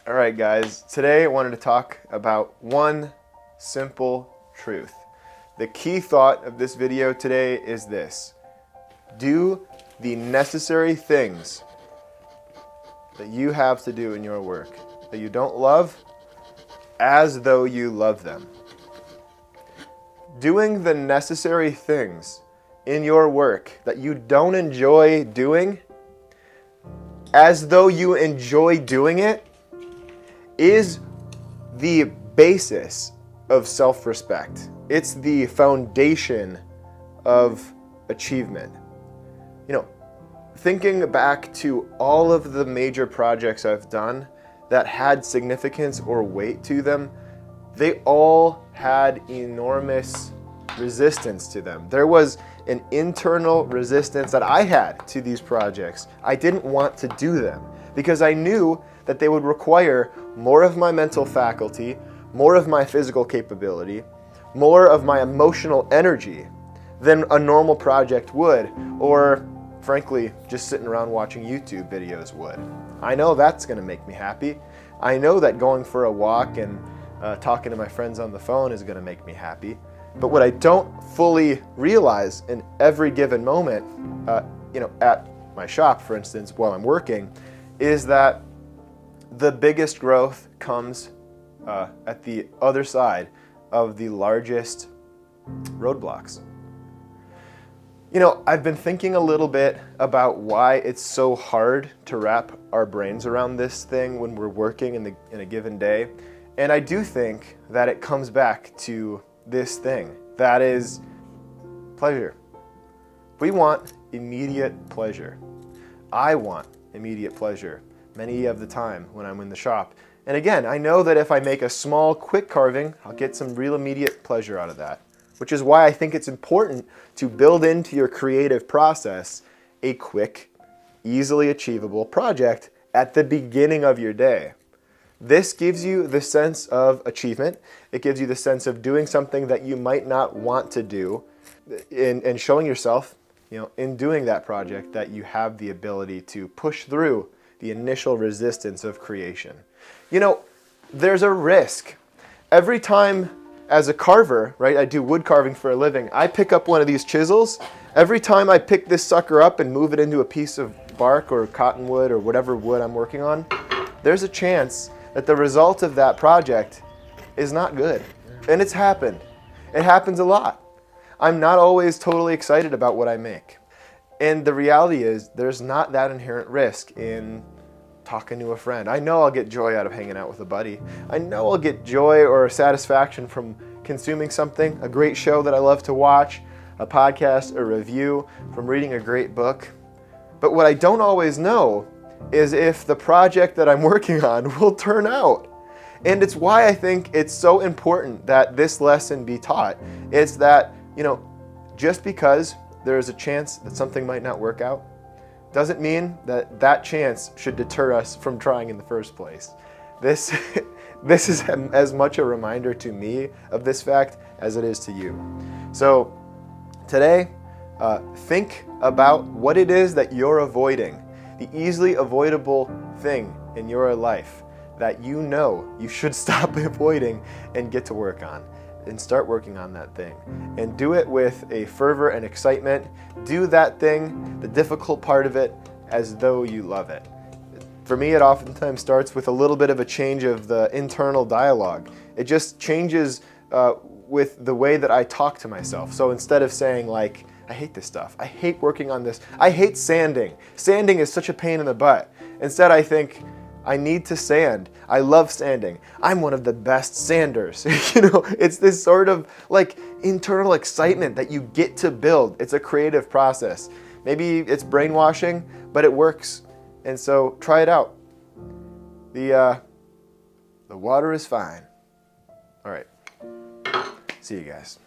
All right, guys, today I wanted to talk about one simple truth. The key thought of this video today is this: do the necessary things that you have to do in your work that you don't love as though you love them. Doing the necessary things in your work that you don't enjoy doing as though you enjoy doing it is the basis of self-respect. It's the foundation of achievement. You know, thinking back to all of the major projects I've done that had significance or weight to them, they all had enormous resistance to them. There was an internal resistance that I had to these projects. I didn't want to do them because I knew that they would require more of my mental faculty, more of my physical capability, more of my emotional energy than a normal project would, or frankly, just sitting around watching YouTube videos would. I know that's gonna make me happy. I know that going for a walk and talking to my friends on the phone is gonna make me happy. But what I don't fully realize in every given moment, at my shop, for instance, while I'm working, is that the biggest growth comes at the other side of the largest roadblocks. You know, I've been thinking a little bit about why it's so hard to wrap our brains around this thing when we're working in a given day. And I do think that it comes back to this thing, that is pleasure. We want immediate pleasure. I want immediate pleasure many of the time when I'm in the shop. And again, I know that if I make a small, quick carving, I'll get some real immediate pleasure out of that, which is why I think it's important to build into your creative process a quick, easily achievable project at the beginning of your day. This gives you the sense of achievement. It gives you the sense of doing something that you might not want to do, and showing yourself, in doing that project, that you have the ability to push through the initial resistance of creation. There's a risk. Every time as a carver, right, I do wood carving for a living, I pick up one of these chisels. Every time I pick this sucker up and move it into a piece of bark or cottonwood or whatever wood I'm working on, there's a chance that the result of that project is not good. And it's happened. It happens a lot. I'm not always totally excited about what I make. And the reality is there's not that inherent risk in talking to a friend. I know I'll get joy out of hanging out with a buddy. I know I'll get joy or satisfaction from consuming something, a great show that I love to watch, a podcast, a review, from reading a great book. But what I don't always know is if the project that I'm working on will turn out. And it's why I think it's so important that this lesson be taught. It's that, just because there is a chance that something might not work out doesn't mean that that chance should deter us from trying in the first place. This is as much a reminder to me of this fact as it is to you. So today, think about what it is that you're avoiding, the easily avoidable thing in your life that you should stop avoiding and get to work on, and start working on that thing. And do it with a fervor and excitement. Do that thing, the difficult part of it, as though you love it. For me, it oftentimes starts with a little bit of a change of the internal dialogue. It just changes with the way that I talk to myself. So instead of saying like, I hate this stuff, I hate working on this, I hate sanding, sanding is such a pain in the butt. Instead I think, I need to sand. I love sanding. I'm one of the best sanders. It's this sort of like internal excitement that you get to build. It's a creative process. Maybe it's brainwashing, but it works. And so try it out. The water is fine. All right. See you guys.